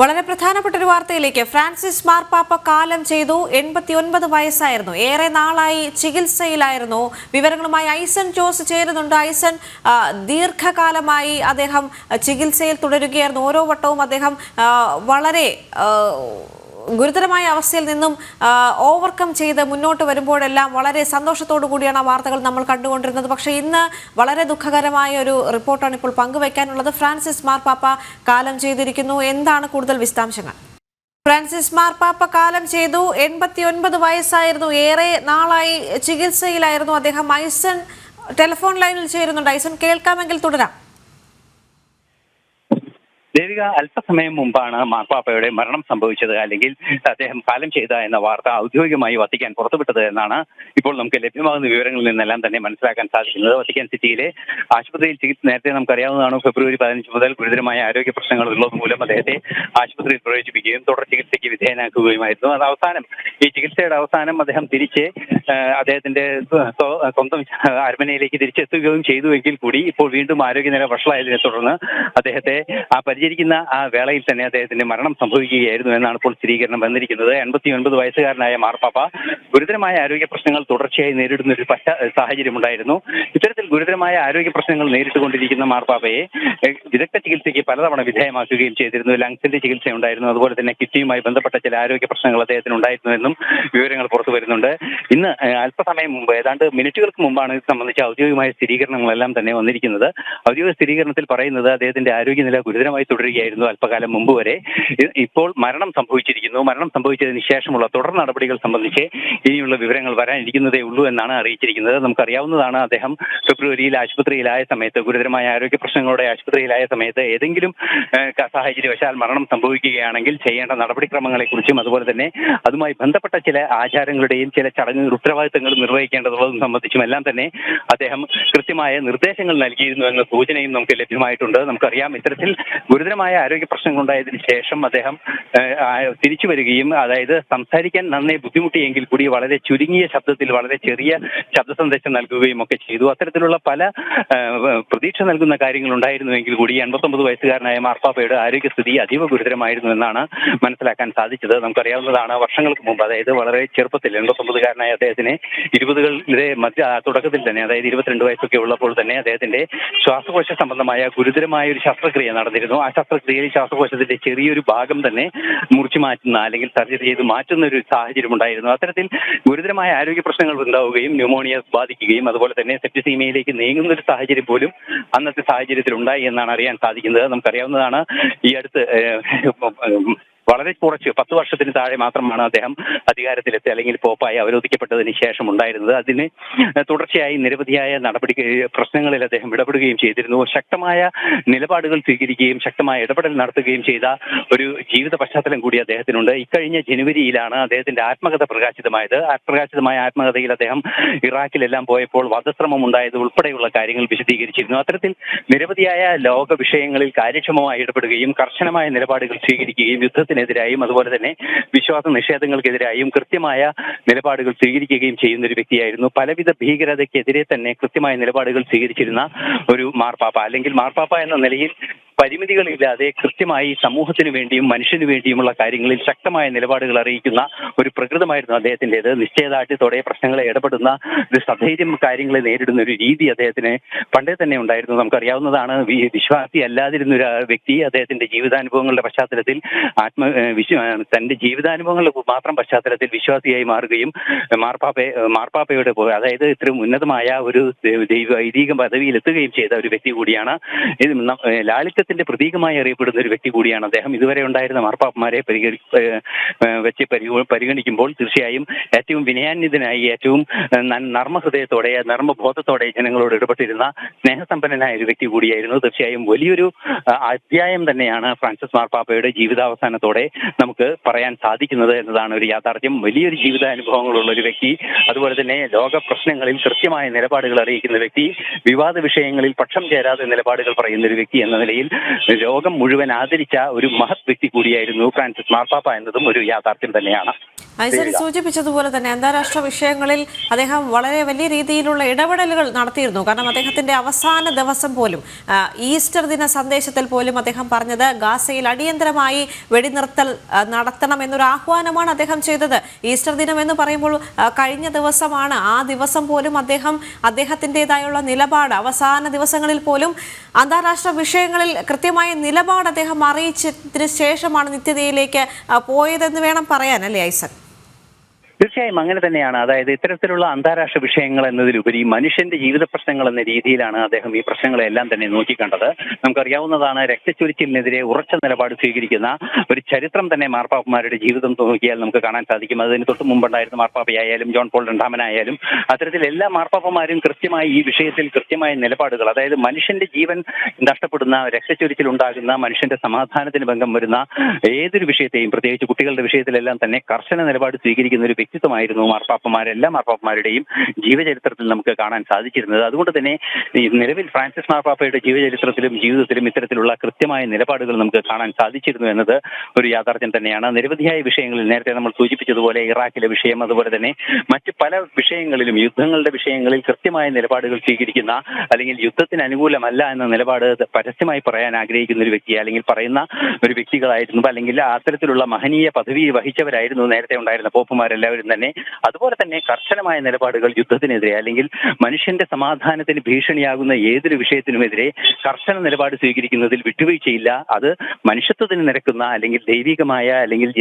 വളരെ പ്രധാനപ്പെട്ട ഒരു വാർത്തയിലേക്ക്. ഫ്രാൻസിസ് മാർപ്പാപ്പ കാലം ചെയ്തു. 89 വയസ്സായിരുന്നു. ഏറെ നാളായി ചികിത്സയിലായിരുന്നു. വിവരങ്ങളുമായി ഐസൻ ജോസ് ചേരുന്നുണ്ട്. ഐസൻ, ദീർഘകാലമായി അദ്ദേഹം ചികിത്സയിൽ തുടരുകയായിരുന്നു. ഓരോ വട്ടവും അദ്ദേഹം വളരെ ഗുരുതരമായ അവസ്ഥയിൽ നിന്നും ഓവർകം ചെയ്ത് മുന്നോട്ട് വരുമ്പോഴെല്ലാം വളരെ സന്തോഷത്തോടു കൂടിയാണ് ആ വാർത്തകൾ നമ്മൾ കണ്ടുകൊണ്ടിരുന്നത്. പക്ഷേ ഇന്ന് വളരെ ദുഃഖകരമായ ഒരു റിപ്പോർട്ടാണ് ഇപ്പോൾ പങ്കുവയ്ക്കാനുള്ളത്. ഫ്രാൻസിസ് മാർപ്പാപ്പ കാലം ചെയ്തിരിക്കുന്നു. എന്താണ് കൂടുതൽ വിശദാംശങ്ങൾ? ഫ്രാൻസിസ് മാർപ്പാപ്പ കാലം ചെയ്തു. 89 വയസ്സായിരുന്നു. ഏറെ നാളായി ചികിത്സയിലായിരുന്നു അദ്ദേഹം. ഐസൻ ടെലിഫോൺ ലൈനിൽ ചേരുന്നുണ്ട്. ഐസൻ, കേൾക്കാമെങ്കിൽ തുടരാം. ദേവിക, അല്പസമയം മുമ്പാണ് മാർപ്പാപ്പയുടെ മരണം സംഭവിച്ചത്, അല്ലെങ്കിൽ അദ്ദേഹം കാലം ചെയ്ത എന്ന വാർത്ത ഔദ്യോഗികമായി വത്തിക്കാൻ പുറത്തുവിട്ടത് എന്നാണ് ഇപ്പോൾ നമുക്ക് ലഭ്യമാകുന്ന വിവരങ്ങളിൽ നിന്നെല്ലാം തന്നെ മനസ്സിലാക്കാൻ സാധിക്കുന്നത്. വത്തിക്കാൻ സിറ്റിയിലെ ആശുപത്രിയിൽ ചികിത്സ നേരത്തെ നമുക്കറിയാവുന്നതാണ്. ഫെബ്രുവരി 15 മുതൽ ഗുരുതരമായ ആരോഗ്യ പ്രശ്നങ്ങൾ ഉള്ളത് മൂലം അദ്ദേഹത്തെ ആശുപത്രിയിൽ പ്രവേശിപ്പിക്കുകയും തുടർ ചികിത്സയ്ക്ക് വിധേയനാക്കുകയുമായിരുന്നു. അത് അവസാനം, ഈ ചികിത്സയുടെ അവസാനം അദ്ദേഹം തിരിച്ച് അദ്ദേഹത്തിന്റെ സ്വന്തം അരമനയിലേക്ക് തിരിച്ചെത്തുകയും ചെയ്തുവെങ്കിൽ കൂടി ഇപ്പോൾ വീണ്ടും ആരോഗ്യനില വഷളായതിനെ തുടർന്ന് അദ്ദേഹത്തെ പരിചരിക്കുന്ന ആ വേളയിൽ തന്നെ അദ്ദേഹത്തിന്റെ മരണം സംഭവിക്കുകയായിരുന്നു എന്നാണ് ഇപ്പോൾ സ്ഥിരീകരണം വന്നിരിക്കുന്നത്. 89 വയസ്സുകാരനായ മാർപ്പാപ്പ ഗുരുതരമായ ആരോഗ്യ പ്രശ്നങ്ങൾ തുടർച്ചയായി നേരിടുന്ന ഒരു സാഹചര്യമുണ്ടായിരുന്നു. ഇത്തരത്തിൽ ഗുരുതരമായ ആരോഗ്യ പ്രശ്നങ്ങൾ നേരിട്ടുകൊണ്ടിരിക്കുന്ന മാർപ്പാപ്പയെ വിദഗ്ധ ചികിത്സയ്ക്ക് പലതവണ വിധേയമാക്കുകയും ചെയ്തിരുന്നു. ലങ്സിന്റെ ചികിത്സ ഉണ്ടായിരുന്നു. അതുപോലെ തന്നെ കിഡ്നിയുമായി ബന്ധപ്പെട്ട ചില ആരോഗ്യ പ്രശ്നങ്ങൾ അദ്ദേഹത്തിന് ഉണ്ടായിരുന്നുവെന്നും വിവരങ്ങൾ പുറത്തു വരുന്നുണ്ട്. ഇന്ന് അല്പസമയം മുമ്പ്, ഏതാണ്ട് മിനിറ്റുകൾക്ക് മുമ്പാണ് ഇത് സംബന്ധിച്ച ഔദ്യോഗികമായ സ്ഥിരീകരണങ്ങളെല്ലാം തന്നെ വന്നിരിക്കുന്നത്. ഔദ്യോഗിക സ്ഥിരീകരണത്തിൽ പറയുന്നത് അദ്ദേഹത്തിന്റെ ആരോഗ്യനില ഗുരുതരമായി തുടരുകയായിരുന്നു അല്പകാലം മുമ്പ് വരെ. ഇപ്പോൾ മരണം സംഭവിച്ചിരിക്കുന്നു. മരണം സംഭവിച്ചതിന് ശേഷമുള്ള തുടർ നടപടികൾ സംബന്ധിച്ച് ഇനിയുള്ള വിവരങ്ങൾ വരാനിരിക്കുന്നതേ ഉള്ളൂ എന്നാണ് അറിയിച്ചിരിക്കുന്നത്. നമുക്കറിയാവുന്നതാണ്, അദ്ദേഹം ഫെബ്രുവരിയിൽ ആശുപത്രിയിലായ സമയത്ത്, ഗുരുതരമായ ആരോഗ്യ പ്രശ്നങ്ങളോടെ ആശുപത്രിയിലായ സമയത്ത് ഏതെങ്കിലും സാഹചര്യവശാൽ മരണം സംഭവിക്കുകയാണെങ്കിൽ ചെയ്യേണ്ട നടപടിക്രമങ്ങളെ കുറിച്ചും അതുപോലെ തന്നെ അതുമായി ബന്ധപ്പെട്ട ചില ആചാരങ്ങളുടെയും ചില ചടങ്ങുകൾ, ഉത്തരവാദിത്തങ്ങളും നിർവഹിക്കേണ്ടതുള്ളതും സംബന്ധിച്ചും എല്ലാം തന്നെ അദ്ദേഹം കൃത്യമായ നിർദ്ദേശങ്ങൾ നൽകിയിരുന്നു എന്ന സൂചനയും നമുക്ക് ലഭ്യമായിട്ടുണ്ട്. നമുക്കറിയാം, ഇത്തരത്തിൽ ഗുരുതരമായ ആരോഗ്യ പ്രശ്നങ്ങൾ ഉണ്ടായതിനു ശേഷം അദ്ദേഹം തിരിച്ചു വരികയും, അതായത് സംസാരിക്കാൻ നന്നേ ബുദ്ധിമുട്ടിയെങ്കിൽ കൂടി വളരെ ചുരുങ്ങിയ ശബ്ദത്തിൽ വളരെ ചെറിയ ശബ്ദ സന്ദേശം നൽകുകയും ഒക്കെ ചെയ്തു. അത്തരത്തിലുള്ള പല പ്രതീക്ഷ നൽകുന്ന കാര്യങ്ങൾ ഉണ്ടായിരുന്നുവെങ്കിൽ കൂടി 89 വയസ്സുകാരനായ മാർപ്പാപ്പയുടെ ആരോഗ്യസ്ഥിതി അതീവ ഗുരുതരമായിരുന്നു എന്നാണ് മനസ്സിലാക്കാൻ സാധിച്ചത്. നമുക്കറിയാവുന്നതാണ്, വർഷങ്ങൾക്ക് മുമ്പ്, അതായത് വളരെ ചെറുപ്പത്തിൽ 89-കാരനായ അദ്ദേഹത്തിന് 20കളുടെ തുടക്കത്തിൽ തന്നെ, അതായത് 22 വയസ്സൊക്കെ ഉള്ളപ്പോൾ തന്നെ അദ്ദേഹത്തിന്റെ ശ്വാസകോശ സംബന്ധമായ ഗുരുതരമായ ഒരു ശസ്ത്രക്രിയ നടന്നിരുന്നു. ആ ശസ്ത്രക്രിയയിൽ ശ്വാസകോശത്തിന്റെ ചെറിയൊരു ഭാഗം തന്നെ മുറിച്ചു മാറ്റുന്ന, അല്ലെങ്കിൽ സർജറി ചെയ്ത് മാറ്റുന്ന ഒരു സാഹചര്യം ഉണ്ടായിരുന്നു. അത്തരത്തിൽ ഗുരുതരമായ ആരോഗ്യ പ്രശ്നങ്ങൾ ഉണ്ടാവുകയും ന്യൂമോണിയ ബാധിക്കുകയും അതുപോലെ തന്നെ സെപ്റ്റിസീമിയയിലേക്ക് നീങ്ങുന്ന ഒരു സാഹചര്യം പോലും അന്നത്തെ സാഹചര്യത്തിൽ ഉണ്ടായി എന്നാണ് അറിയാൻ സാധിക്കുന്നത്. നമുക്കറിയാവുന്നതാണ്, ഈ അടുത്ത് വളരെ കുറച്ച് 10 വർഷത്തിന് താഴെ മാത്രമാണ് അദ്ദേഹം അധികാരത്തിലെത്തി, അല്ലെങ്കിൽ പോപ്പായി അവരോധിക്കപ്പെട്ടതിന് ശേഷം ഉണ്ടായിരുന്നത്. അതിന് തുടർച്ചയായി നിരവധിയായ പ്രശ്നങ്ങളിൽ അദ്ദേഹം ഇടപെടുകയും ചെയ്തിരുന്നു. ശക്തമായ നിലപാടുകൾ സ്വീകരിക്കുകയും ശക്തമായ ഇടപെടൽ നടത്തുകയും ചെയ്ത ഒരു ജീവിത പശ്ചാത്തലം കൂടി അദ്ദേഹത്തിനുണ്ട്. ഇക്കഴിഞ്ഞ ജനുവരിയിലാണ് അദ്ദേഹത്തിന്റെ ആത്മകഥ പ്രകാശിതമായത്. പ്രകാശിതമായ ആത്മകഥയിൽ അദ്ദേഹം ഇറാഖിലെല്ലാം പോയപ്പോൾ വധശ്രമം ഉണ്ടായത് ഉൾപ്പെടെയുള്ള കാര്യങ്ങൾ വിശദീകരിച്ചിരുന്നു. അത്തരത്തിൽ നിരവധിയായ ലോക വിഷയങ്ങളിൽ കാര്യക്ഷമമായി ഇടപെടുകയും കർശനമായ നിലപാടുകൾ സ്വീകരിക്കുകയും യുദ്ധത്തിനെതിരായും അതുപോലെ തന്നെ വിശ്വാസ നിഷേധങ്ങൾക്കെതിരായും കൃത്യമായ നിലപാടുകൾ സ്വീകരിക്കുകയും ചെയ്യുന്ന ഒരു വ്യക്തിയായിരുന്നു. പലവിധ ഭീകരതയ്ക്കെതിരെ തന്നെ കൃത്യമായ നിലപാടുകൾ സ്വീകരിച്ചിരുന്ന ഒരു മാർപ്പാപ്പ, അല്ലെങ്കിൽ മാർപ്പാപ്പ എന്ന നിലയിൽ പരിമിതികളില്ലാതെ കൃത്യമായി സമൂഹത്തിന് വേണ്ടിയും മനുഷ്യന് വേണ്ടിയുമുള്ള കാര്യങ്ങളിൽ ശക്തമായ നിലപാടുകൾ അറിയിക്കുന്ന ഒരു പ്രകൃതമായിരുന്നു അദ്ദേഹത്തിൻ്റെത്. നിശ്ചയദാർഢ്യത്തോടെ പ്രശ്നങ്ങളെ ഇടപെടുന്ന ഒരു സധൈര്യം കാര്യങ്ങളെ നേരിടുന്ന ഒരു രീതി അദ്ദേഹത്തിന് പണ്ടേ തന്നെ ഉണ്ടായിരുന്നു. നമുക്കറിയാവുന്നതാണ്, വിശ്വാസി അല്ലാതിരുന്ന ഒരു വ്യക്തി അദ്ദേഹത്തിന്റെ ജീവിതാനുഭവങ്ങളുടെ പശ്ചാത്തലത്തിൽ തന്റെ ജീവിതാനുഭവങ്ങളുടെ മാത്രം പശ്ചാത്തലത്തിൽ വിശ്വാസിയായി മാറുകയും മാർപ്പാപ്പയുടെ, അതായത് ഇത്രയും ഉന്നതമായ ഒരു വൈദിക പദവിയിൽ എത്തുകയും ചെയ്ത ഒരു വ്യക്തി കൂടിയാണ്. ലാളിത്യത്തിന്റെ പ്രതീകമായി അറിയപ്പെടുന്ന ഒരു വ്യക്തി കൂടിയാണ് അദ്ദേഹം. ഇതുവരെ ഉണ്ടായിരുന്ന മാർപ്പാപ്പമാരെ വെച്ച് പരിഗണിക്കുമ്പോൾ തീർച്ചയായും ഏറ്റവും വിനയാന്വിതനായി, ഏറ്റവും നർമ്മഹൃദയത്തോടെ, നർമ്മബോധത്തോടെ ജനങ്ങളോട് ഇടപെട്ടിരുന്ന സ്നേഹസമ്പന്നനായ ഒരു വ്യക്തി കൂടിയായിരുന്നു. തീർച്ചയായും വലിയൊരു അധ്യായം തന്നെയാണ് ഫ്രാൻസിസ് മാർപ്പാപ്പയുടെ ജീവിതാവസാനത്തോടെ നമുക്ക് പറയാൻ സാധിക്കുന്നത് എന്നതാണ് ഒരു യാഥാർത്ഥ്യം. വലിയൊരു ജീവിതാനുഭവങ്ങളുള്ള ഒരു വ്യക്തി, അതുപോലെ തന്നെ ലോക പ്രശ്നങ്ങളിൽ കൃത്യമായ നിലപാടുകൾ അറിയിക്കുന്ന വ്യക്തി, വിവാദ വിഷയങ്ങളിൽ പക്ഷം ചേരാതെ നിലപാടുകൾ പറയുന്ന ഒരു വ്യക്തി എന്ന നിലയിൽ ലോകം മുഴുവൻ ആദരിച്ച ഒരു മഹത് വ്യക്തി കൂടിയായിരുന്നു ഫ്രാൻസിസ് മാർപ്പാപ്പ എന്നതും ഒരു യാഥാർത്ഥ്യം തന്നെയാണ്. ഐസൻ സൂചിപ്പിച്ചതുപോലെ തന്നെ അന്താരാഷ്ട്ര വിഷയങ്ങളിൽ അദ്ദേഹം വളരെ വലിയ രീതിയിലുള്ള ഇടപെടലുകൾ നടത്തിയിരുന്നു. കാരണം അദ്ദേഹത്തിന്റെ അവസാന ദിവസം പോലും ഈസ്റ്റർ ദിന സന്ദേശത്തിൽ പോലും അദ്ദേഹം പറഞ്ഞത് ഗാസയിൽ അടിയന്തരമായി വെടിനിർത്തൽ നടത്തണം എന്നൊരു ആഹ്വാനമാണ് അദ്ദേഹം ചെയ്തത്. ഈസ്റ്റർ ദിനം എന്ന് പറയുമ്പോൾ കഴിഞ്ഞ ദിവസമാണ്. ആ ദിവസം പോലും അദ്ദേഹത്തിൻ്റെതായുള്ള നിലപാട് അവസാന ദിവസങ്ങളിൽ പോലും അന്താരാഷ്ട്ര വിഷയങ്ങളിൽ കൃത്യമായ നിലപാട് അദ്ദേഹം അറിയിച്ചതിന് ശേഷമാണ് നിത്യതയിലേക്ക് പോയതെന്ന് വേണം പറയാൻ, അല്ലേ ഐസൻ? തീർച്ചയായും അങ്ങനെ തന്നെയാണ്. അതായത് ഇത്തരത്തിലുള്ള അന്താരാഷ്ട്ര വിഷയങ്ങൾ എന്നതിലുപരി മനുഷ്യന്റെ ജീവിത പ്രശ്നങ്ങൾ എന്ന രീതിയിലാണ് അദ്ദേഹം ഈ പ്രശ്നങ്ങളെല്ലാം തന്നെ നോക്കിക്കണ്ടത്. നമുക്കറിയാവുന്നതാണ്, രക്തച്ചൊരിച്ചിലിനെതിരെ ഉറച്ച നിലപാട് സ്വീകരിക്കുന്ന ഒരു ചരിത്രം തന്നെ മാർപ്പാപ്പമാരുടെ ജീവിതം നോക്കിയാൽ നമുക്ക് കാണാൻ സാധിക്കും. അതിന് തൊട്ട് മുമ്പുണ്ടായിരുന്ന മാർപ്പാപ്പയായാലും ജോൺ പോൾ രണ്ടാമനായാലും അത്തരത്തിൽ എല്ലാ മാർപ്പാപ്പമാരും കൃത്യമായി ഈ വിഷയത്തിൽ കൃത്യമായ നിലപാടുകൾ, അതായത് മനുഷ്യന്റെ ജീവൻ നഷ്ടപ്പെടുന്ന, രക്തച്ചൊരിച്ചിലുണ്ടാകുന്ന, മനുഷ്യന്റെ സമാധാനത്തിന് ഭംഗം വരുന്ന ഏതൊരു വിഷയത്തെയും, പ്രത്യേകിച്ച് കുട്ടികളുടെ വിഷയത്തിലെല്ലാം തന്നെ കർശന നിലപാട് സ്വീകരിക്കുന്ന ഒരു വ്യക്തിത്വമായിരുന്നു എല്ലാ മാർപ്പാപ്പമാരുടെയും ജീവചരിത്രത്തിൽ നമുക്ക് കാണാൻ സാധിച്ചിരുന്നത്. അതുകൊണ്ട് തന്നെ നിലവിൽ ഫ്രാൻസിസ് മാർപ്പാപ്പയുടെ ജീവചരിത്രത്തിലും ജീവിതത്തിലും ഇത്തരത്തിലുള്ള കൃത്യമായ നിലപാടുകൾ നമുക്ക് കാണാൻ സാധിച്ചിരുന്നു എന്നത് ഒരു യാഥാർത്ഥ്യം തന്നെയാണ്. നിരവധിയായ വിഷയങ്ങളിൽ നേരത്തെ നമ്മൾ സൂചിപ്പിച്ചതുപോലെ ഇറാഖിലെ വിഷയം, അതുപോലെ തന്നെ മറ്റ് പല വിഷയങ്ങളിലും, യുദ്ധങ്ങളുടെ വിഷയങ്ങളിൽ കൃത്യമായ നിലപാടുകൾ സ്വീകരിക്കുന്ന, അല്ലെങ്കിൽ യുദ്ധത്തിന് അനുകൂലമല്ല എന്ന നിലപാട് പരസ്യമായി പറയാൻ ആഗ്രഹിക്കുന്ന ഒരു വ്യക്തി, അല്ലെങ്കിൽ പറയുന്ന ഒരു വ്യക്തികളായിരുന്നു, അല്ലെങ്കിൽ അത്തരത്തിലുള്ള മഹനീയ പദവി വഹിച്ചവരായിരുന്നു നേരത്തെ ഉണ്ടായിരുന്ന പോപ്പുമാരെല്ലാവരും തന്നെ. അതുപോലെ തന്നെ കർശനമായ നിലപാടുകൾ യുദ്ധത്തിനെതിരെ, അല്ലെങ്കിൽ മനുഷ്യന്റെ സമാധാനത്തിന് ഭീഷണിയാകുന്ന ഏതൊരു വിഷയത്തിനുമെതിരെ കർശന നിലപാട് സ്വീകരിക്കുന്നതിൽ വിട്ടുവീഴ്ചയില്ല. അത് മനുഷ്യത്വത്തിന് നിരക്കുന്ന, അല്ലെങ്കിൽ ദൈവികമായ, അല്ലെങ്കിൽ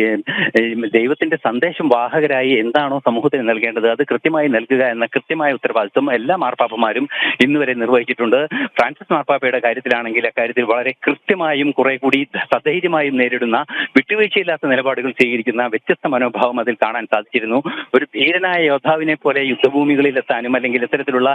ദൈവത്തിന്റെ സന്ദേശം വാഹകരായി എന്താണോ സമൂഹത്തിന് നൽകേണ്ടത് അത് കൃത്യമായി നൽകുക എന്ന കൃത്യമായ ഉത്തരവാദിത്വം എല്ലാ മാർപ്പാപ്പമാരും ഇന്നുവരെ നിർവഹിച്ചിട്ടുണ്ട്. ഫ്രാൻസിസ് മാർപ്പാപ്പയുടെ കാര്യത്തിലാണെങ്കിൽ അക്കാര്യത്തിൽ വളരെ കൃത്യമായും കുറെ കൂടി സധൈര്യമായും നേരിടുന്ന, വിട്ടുവീഴ്ചയില്ലാത്ത നിലപാടുകൾ സ്വീകരിക്കുന്ന വ്യത്യസ്ത മനോഭാവം അതിൽ കാണാൻ സാധിച്ചിരുന്നു. ഒരു ധീരനായ യോദ്ധാവിനെ പോലെ യുദ്ധഭൂമികളിൽ എത്താനും, അല്ലെങ്കിൽ ഇത്തരത്തിലുള്ള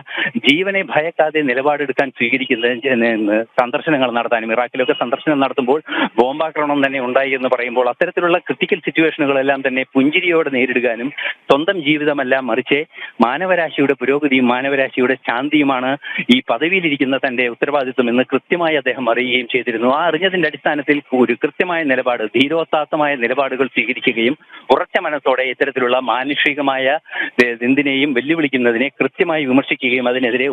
ജീവനെ ഭയക്കാതെ നിലപാടെടുക്കാൻ സ്വീകരിക്കുന്ന സന്ദർശനങ്ങൾ നടത്താനും, ഇറാഖിലൊക്കെ സന്ദർശനം നടത്തുമ്പോൾ ബോംബാക്രമണം തന്നെ ഉണ്ടായി എന്ന് പറയുമ്പോൾ അത്തരത്തിലുള്ള ക്രിട്ടിക്കൽ സിറ്റുവേഷനുകളെല്ലാം തന്നെ പുഞ്ചിരിയോടെ നേരിടുവാനും, സ്വന്തം ജീവിതമല്ല മറിച്ച് മാനവരാശിയുടെ പുരോഗതിയും മാനവരാശിയുടെ ശാന്തിയുമാണ് ഈ പദവിയിലിരിക്കുന്ന തന്റെ ഉത്തരവാദിത്വം എന്ന് കൃത്യമായി അദ്ദേഹം അറിയുകയും ചെയ്തിരുന്നു. ആ അറിഞ്ഞതിന്റെ അടിസ്ഥാനത്തിൽ ഒരു കൃത്യമായ നിലപാട്, ധീരോത്താത്തമായ നിലപാടുകൾ സ്വീകരിക്കുകയും ഉറച്ച മനസ്സോടെ ഇത്തരത്തിലുള്ള മാനുഷികമായ എന്തിനേയും വെല്ലുവിളിക്കുന്നതിനെ കൃത്യമായി വിമർശിക്കുകയും അതിനെതിരെ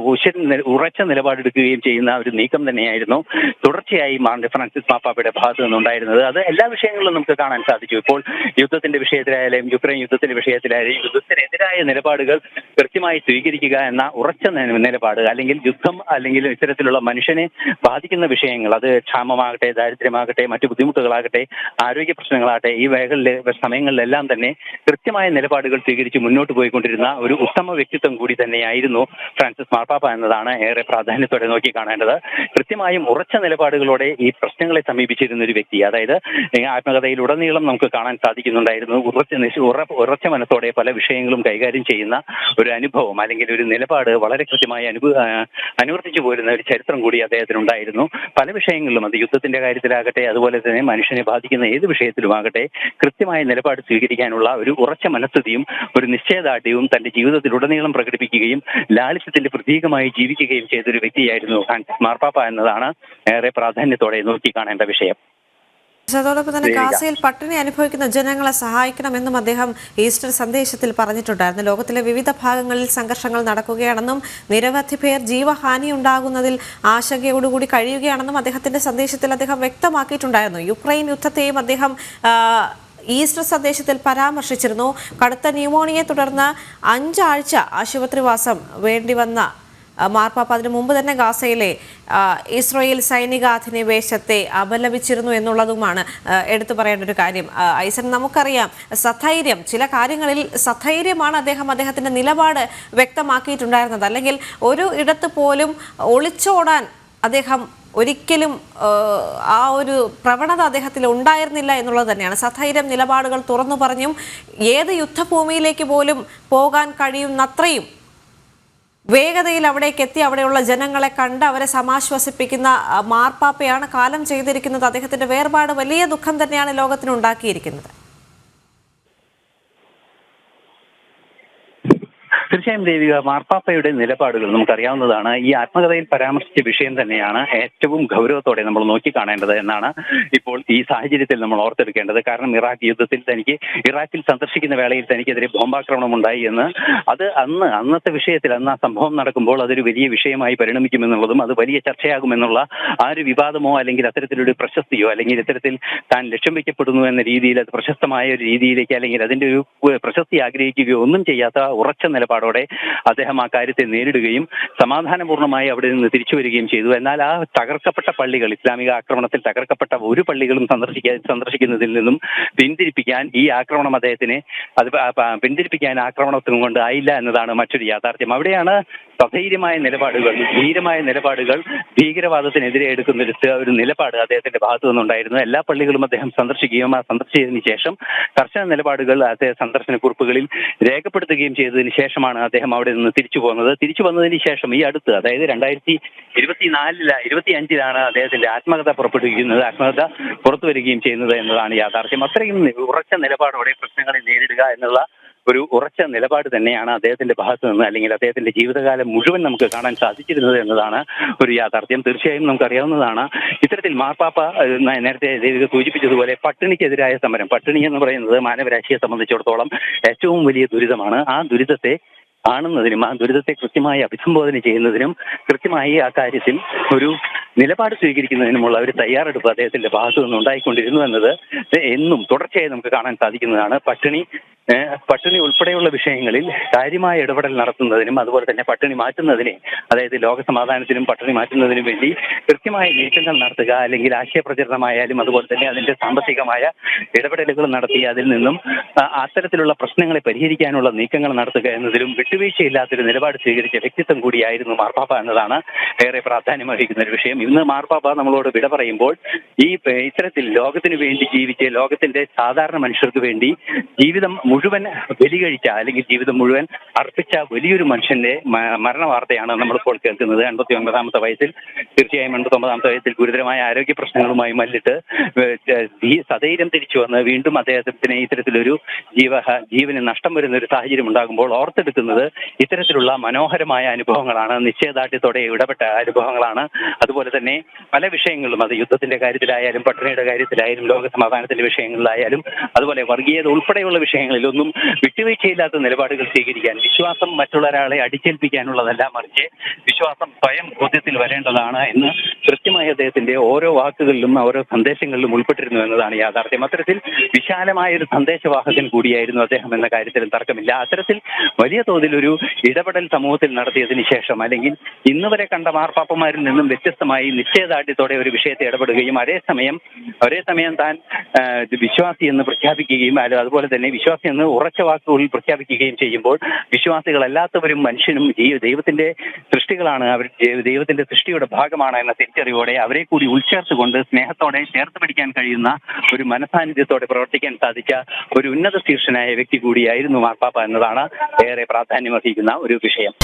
ഉറച്ച നിലപാടെടുക്കുകയും ചെയ്യുന്ന ഒരു നീക്കം തന്നെയായിരുന്നു തുടർച്ചയായി ഫ്രാൻസിസ് മാർപ്പാപ്പയുടെ ഭാഗത്തു നിന്നുണ്ടായിരുന്നത്. അത് എല്ലാ വിഷയങ്ങളിലും നമുക്ക് കാണാൻ സാധിച്ചു. ഇപ്പോൾ യുദ്ധത്തിന്റെ വിഷയത്തിലായാലും, യുക്രൈൻ യുദ്ധത്തിന്റെ വിഷയത്തിലായാലും യുദ്ധത്തിനെതിരായ നിലപാടുകൾ കൃത്യമായി സ്വീകരിക്കുക എന്ന ഉറച്ച നിലപാട്, അല്ലെങ്കിൽ യുദ്ധം, അല്ലെങ്കിൽ ഇത്തരത്തിലുള്ള മനുഷ്യനെ ബാധിക്കുന്ന വിഷയങ്ങൾ, അത് ക്ഷാമമാകട്ടെ, ദാരിദ്ര്യമാകട്ടെ, മറ്റു ബുദ്ധിമുട്ടുകളാകട്ടെ, ആരോഗ്യ പ്രശ്നങ്ങളാകട്ടെ, ഈ സമയങ്ങളിലെല്ലാം തന്നെ കൃത്യമായ നിലപാടുകൾ സ്വീകരിച്ച് മുന്നോട്ട് പോയിക്കൊണ്ടിരുന്ന ഒരു ഉത്തമ വ്യക്തിത്വം കൂടി തന്നെയായിരുന്നു ഫ്രാൻസിസ് മാർപ്പാപ്പ എന്നതാണ് ഏറെ പ്രാധാന്യത്തോടെ നോക്കി കാണേണ്ടത്. കൃത്യമായും ഉറച്ച നിലപാടുകളോടെ ഈ പ്രശ്നങ്ങളെ സമീപിച്ചിരുന്ന ഒരു വ്യക്തി, അതായത് ആത്മകഥയിലുടനീളം നമുക്ക് കാണാൻ സാധിക്കുന്നുണ്ടായിരുന്നു ഉറച്ച മനസ്സോടെ പല വിഷയങ്ങളും കൈകാര്യം ചെയ്യുന്ന ഒരു അനുഭവം, അല്ലെങ്കിൽ ഒരു നിലപാട് വളരെ കൃത്യമായി അനുവർത്തിച്ചു പോരുന്ന ഒരു ചരിത്രം കൂടി അദ്ദേഹത്തിനുണ്ടായിരുന്നു. പല വിഷയങ്ങളിലും, അത് യുദ്ധത്തിന്റെ കാര്യത്തിലാകട്ടെ, അതുപോലെ തന്നെ മനുഷ്യനെ ബാധിക്കുന്ന ഏത് വിഷയത്തിലുമാകട്ടെ, കൃത്യമായ നിലപാട് സ്വീകരിക്കാനുള്ള ഒരു ഉറച്ച മനസ്ഥിതിയും ഒരു നിശ്ചയദാർഢ്യവും തന്റെ ജീവിതത്തിലുടനീളം പ്രകടിപ്പിക്കുകയും ലാളിത്യത്തിന്റെ പ്രതീകമായി ജീവിക്കുകയും ചെയ്തൊരു വ്യക്തിയായിരുന്നു ഫ്രാൻസിസ് മാർപ്പാപ്പ എന്നതാണ് ഏറെ പ്രാധാന്യത്തോടെ നോക്കിക്കാണേണ്ട വിഷയം. അതോടൊപ്പം തന്നെ ഗാസയിൽ പട്ടിണി അനുഭവിക്കുന്ന ജനങ്ങളെ സഹായിക്കണമെന്നും അദ്ദേഹം ഈസ്റ്റർ സന്ദേശത്തിൽ പറഞ്ഞിട്ടുണ്ടായിരുന്നു. ലോകത്തിലെ വിവിധ ഭാഗങ്ങളിൽ സംഘർഷങ്ങൾ നടക്കുകയാണെന്നും നിരവധി പേർ ജീവഹാനി ഉണ്ടാകുന്നതിൽ ആശങ്കയോടുകൂടി കഴിയുകയാണെന്നും അദ്ദേഹത്തിന്റെ സന്ദേശത്തിൽ അദ്ദേഹം വ്യക്തമാക്കിയിട്ടുണ്ടായിരുന്നു. യുക്രൈൻ യുദ്ധത്തെയും അദ്ദേഹം ഈസ്റ്റർ സന്ദേശത്തിൽ പരാമർശിച്ചിരുന്നു. കടുത്ത ന്യൂമോണിയയെ തുടർന്ന് 5 ആഴ്ച ആശുപത്രിവാസം വേണ്ടിവന്ന മാർപ്പാപ്പ അതിനു മുമ്പ് തന്നെ ഗാസയിലെ ഇസ്രായേൽ സൈനിക അധിനിവേശത്തെ അപലപിച്ചിരുന്നു എന്നുള്ളതുമാണ് എടുത്തു പറയേണ്ട ഒരു കാര്യം. ഐസൻ, നമുക്കറിയാം സധൈര്യം, ചില കാര്യങ്ങളിൽ സധൈര്യമാണ് അദ്ദേഹത്തിന്റെ നിലപാട് വ്യക്തമാക്കിയിട്ടുണ്ടായിരുന്നത്. അല്ലെങ്കിൽ ഒരു ഇടത്ത് പോലും ഒളിച്ചോടാൻ അദ്ദേഹം ഒരിക്കലും ആ ഒരു പ്രവണത അദ്ദേഹത്തിൽ ഉണ്ടായിരുന്നില്ല എന്നുള്ളത് തന്നെയാണ്. സധൈര്യം നിലപാടുകൾ തുറന്നു പറഞ്ഞും ഏത് യുദ്ധഭൂമിയിലേക്ക് പോലും പോകാൻ കഴിയുന്നത്രയും വേഗതയിൽ അവിടേക്ക് എത്തി അവിടെയുള്ള ജനങ്ങളെ കണ്ട് അവരെ സമാശ്വസിപ്പിക്കുന്ന മാർപ്പാപ്പയാണ് കാലം ചെയ്തിരിക്കുന്നത്. അദ്ദേഹത്തിന്റെ വേർപാട് വലിയ ദുഃഖം തന്നെയാണ് ലോകത്തിനുണ്ടാക്കിയിരിക്കുന്നത്. തീർച്ചയായും ദേവിക, മാർപ്പാപ്പയുടെ നിലപാടുകൾ നമുക്കറിയാവുന്നതാണ്. ഈ ആത്മകഥയിൽ പരാമർശിച്ച വിഷയം തന്നെയാണ് ഏറ്റവും ഗൗരവത്തോടെ നമ്മൾ നോക്കിക്കാണേണ്ടത് എന്നാണ് ഇപ്പോൾ ഈ സാഹചര്യത്തിൽ നമ്മൾ ഓർത്തെടുക്കേണ്ടത്. കാരണം ഇറാഖ് യുദ്ധത്തിൽ ഇറാഖിൽ സന്ദർശിക്കുന്ന വേളയിൽ തനിക്കെതിരെ ബോംബാക്രമണം ഉണ്ടായി എന്ന് അത് അന്നത്തെ വിഷയത്തിൽ ആ സംഭവം നടക്കുമ്പോൾ അതൊരു വലിയ വിഷയമായി പരിണമിക്കുമെന്നുള്ളതും അത് വലിയ ചർച്ചയാകുമെന്നുള്ള ആ ഒരു വിവാദമോ അല്ലെങ്കിൽ അത്തരത്തിലൊരു പ്രശസ്തിയോ അല്ലെങ്കിൽ ഇത്തരത്തിൽ താൻ ലക്ഷ്യം വയ്ക്കപ്പെടുന്നു എന്ന രീതിയിൽ അത് പ്രശസ്തമായ ഒരു രീതിയിലേക്ക് അല്ലെങ്കിൽ അതിന്റെ ഒരു പ്രശസ്തി ആഗ്രഹിക്കുകയോ ഒന്നും ചെയ്യാത്ത ഉറച്ച നിലപാടോടെ അദ്ദേഹം ആ കാര്യത്തെ നേരിടുകയും സമാധാനപൂർണ്ണമായി അവിടെ നിന്ന് തിരിച്ചു വരികയും ചെയ്തു. എന്നാൽ ആ തകർക്കപ്പെട്ട പള്ളികൾ, ഇസ്ലാമിക ആക്രമണത്തിൽ തകർക്കപ്പെട്ട ഒരു പള്ളികളും സന്ദർശിക്കുന്നതിൽ നിന്നും പിന്തിരിപ്പിക്കാൻ ഈ ആക്രമണം അദ്ദേഹത്തിന് പിന്തിരിപ്പിക്കാൻ ആക്രമണത്തിനും കൊണ്ട് ആയില്ല എന്നതാണ് മറ്റൊരു യാഥാർത്ഥ്യം. അവിടെയാണ് സധൈര്യമായ നിലപാടുകൾ, ധീരമായ നിലപാടുകൾ, ഭീകരവാദത്തിനെതിരെ എടുക്കുന്ന ഒരു നിലപാട് അദ്ദേഹത്തിന്റെ ഭാഗത്തു നിന്നുണ്ടായിരുന്നു. എല്ലാ പള്ളികളും അദ്ദേഹം സന്ദർശിക്കുകയും ആ സന്ദർശിച്ചതിന് ശേഷം കർശന നിലപാടുകൾ അദ്ദേഹം സന്ദർശന കുറിപ്പുകളിൽ രേഖപ്പെടുത്തുകയും ചെയ്തതിന് ശേഷമാണ് അദ്ദേഹം അവിടെ നിന്ന് തിരിച്ചു പോകുന്നത്. തിരിച്ചു വന്നതിന് ശേഷം ഈ അടുത്ത്, അതായത് 2025 അദ്ദേഹത്തിന്റെ ആത്മകഥ പുറത്തു വരികയും ചെയ്യുന്നത് എന്നതാണ് യാഥാർത്ഥ്യം. അത്രയും ഉറച്ച നിലപാടോടെ പ്രശ്നങ്ങളെ നേരിടുക എന്നുള്ള ഒരു ഉറച്ച നിലപാട് തന്നെയാണ് അദ്ദേഹത്തിന്റെ ഭാഗത്ത് നിന്ന് അല്ലെങ്കിൽ അദ്ദേഹത്തിന്റെ ജീവിതകാലം മുഴുവൻ നമുക്ക് കാണാൻ സാധിച്ചിരുന്നത് എന്നതാണ് ഒരു യാഥാർത്ഥ്യം. തീർച്ചയായും നമുക്കറിയാവുന്നതാണ് ഇത്തരത്തിൽ മാർപ്പാപ്പ നേരത്തെ ദേവിക സൂചിപ്പിച്ചതുപോലെ പട്ടിണിക്കെതിരായ സമരം, പട്ടിണി എന്ന് പറയുന്നത് മാനവരാശിയെ സംബന്ധിച്ചിടത്തോളം ഏറ്റവും വലിയ ദുരിതമാണ്. ആ ദുരിതത്തെ കാണുന്നതിനും ആ ദുരിതത്തെ കൃത്യമായി അഭിസംബോധന ചെയ്യുന്നതിനും കൃത്യമായി ആ കാര്യത്തിൽ ഒരു നിലപാട് സ്വീകരിക്കുന്നതിനുമുള്ള ഒരു തയ്യാറെടുപ്പ് അദ്ദേഹത്തിന്റെ ഭാഗത്തു നിന്ന് ഉണ്ടായിക്കൊണ്ടിരുന്നു എന്നത് എന്നും തുടർച്ചയായി നമുക്ക് കാണാൻ സാധിക്കുന്നതാണ്. പട്ടിണി ഉൾപ്പെടെയുള്ള വിഷയങ്ങളിൽ കാര്യമായ ഇടപെടൽ നടത്തുന്നതിനും അതുപോലെ തന്നെ പട്ടിണി മാറ്റുന്നതിനെ, അതായത് ലോക സമാധാനത്തിനും പട്ടിണി മാറ്റുന്നതിനും വേണ്ടി കൃത്യമായ നീക്കങ്ങൾ നടത്തുക, അല്ലെങ്കിൽ ആശയപ്രചരണമായാലും അതുപോലെ തന്നെ അതിന്റെ സാമ്പത്തികമായ ഇടപെടലുകൾ നടത്തി അതിൽ നിന്നും അത്തരത്തിലുള്ള പ്രശ്നങ്ങളെ പരിഹരിക്കാനുള്ള നീക്കങ്ങൾ നടത്തുക എന്നതിലും വിട്ടുവീഴ്ചയില്ലാത്തൊരു നിലപാട് സ്വീകരിച്ച വ്യക്തിത്വം കൂടിയായിരുന്നു മാർപ്പാപ്പ എന്നതാണ് ഏറെ പ്രാധാന്യം അർഹിക്കുന്ന ഒരു വിഷയം. ഇന്ന് മാർപ്പാപ്പ നമ്മളോട് വിട പറയുമ്പോൾ ഇത്തരത്തിൽ ലോകത്തിന് വേണ്ടി ജീവിച്ച് ലോകത്തിന്റെ സാധാരണ മനുഷ്യർക്ക് വേണ്ടി ജീവിതം മുഴുവൻ ബലികഴിച്ച അല്ലെങ്കിൽ ജീവിതം മുഴുവൻ അർപ്പിച്ച വലിയൊരു മനുഷ്യന്റെ മരണ വാർത്തയാണ് നമ്മളിപ്പോൾ കേൾക്കുന്നത്. 89-ാമത്തെ വയസ്സിൽ, തീർച്ചയായും 89-ാമത്തെ വയസ്സിൽ ഗുരുതരമായ ആരോഗ്യ പ്രശ്നങ്ങളുമായി മല്ലിട്ട് സധൈര്യം തിരിച്ചു വന്ന് വീണ്ടും അദ്ദേഹത്തിന് ഇത്തരത്തിലൊരു ജീവന് നഷ്ടം വരുന്ന ഒരു സാഹചര്യം ഉണ്ടാകുമ്പോൾ ഓർത്തെടുക്കുന്നത് ഇത്തരത്തിലുള്ള മനോഹരമായ അനുഭവങ്ങളാണ്, നിശ്ചയദാർഢ്യത്തോടെ ഇടപെട്ട അനുഭവങ്ങളാണ്. അതുപോലെ തന്നെ പല വിഷയങ്ങളിലും, അത് യുദ്ധത്തിന്റെ കാര്യത്തിലായാലും പട്ടിണിയുടെ കാര്യത്തിലായാലും ലോക സമാധാനത്തിന്റെ വിഷയങ്ങളിലായാലും അതുപോലെ വർഗീയത ഉൾപ്പെടെയുള്ള വിഷയങ്ങളിലൊന്നും വിട്ടുവീഴ്ചയില്ലാത്ത നിലപാടുകൾ സ്വീകരിക്കാൻ, വിശ്വാസം മറ്റുള്ള ഒരാളെ അടിച്ചേൽപ്പിക്കാനുള്ളതല്ല, മറിച്ച് വിശ്വാസം സ്വയം ബോധ്യത്തിൽ വരേണ്ടതാണ് എന്ന് കൃത്യമായി അദ്ദേഹത്തിന്റെ ഓരോ വാക്കുകളിലും ഓരോ സന്ദേശങ്ങളിലും ഉൾപ്പെട്ടിരുന്നു എന്നതാണ് യാഥാർത്ഥ്യം. അത്തരത്തിൽ വിശാലമായ ഒരു സന്ദേശവാഹകൻ കൂടിയായിരുന്നു അദ്ദേഹം എന്ന കാര്യത്തിലും തർക്കമില്ല. അത്തരത്തിൽ വലിയ തോതിൽ ഒരു ഇടപെടൽ സമൂഹത്തിൽ നടത്തിയതിനു ശേഷം, അല്ലെങ്കിൽ ഇന്ന് വരെ കണ്ട മാർപ്പാപ്പമാരിൽ നിന്നും വ്യത്യസ്തമായി നിശ്ചയദാർഢ്യത്തോടെ ഒരു വിഷയത്തെ ഇടപെടുകയും ഒരേ സമയം താൻ വിശ്വാസി എന്ന് പ്രഖ്യാപിക്കുകയും അതുപോലെ തന്നെ വിശ്വാസി എന്ന് ഉറച്ച വാക്കുകളിൽ പ്രഖ്യാപിക്കുകയും ചെയ്യുമ്പോൾ വിശ്വാസികളല്ലാത്തവരും മനുഷ്യനും ദൈവത്തിന്റെ സൃഷ്ടികളാണ്, അവർ ദൈവത്തിന്റെ സൃഷ്ടിയുടെ ഭാഗമാണ് എന്ന തിരിച്ചറിവോടെ അവരെ കൂടി ഉൾച്ചേർത്തുകൊണ്ട് സ്നേഹത്തോടെ ചേർത്ത് പിടിക്കാൻ കഴിയുന്ന ഒരു മനസാന്നിധ്യത്തോടെ പ്രവർത്തിക്കാൻ സാധിച്ച ഒരു ഉന്നത ശീർഷനായ വ്യക്തി കൂടിയായിരുന്നു മാർപ്പാപ്പ എന്നതാണ് ഏറെ പ്രാധാന്യമർഹിക്കുന്ന ഒരു വിഷയം.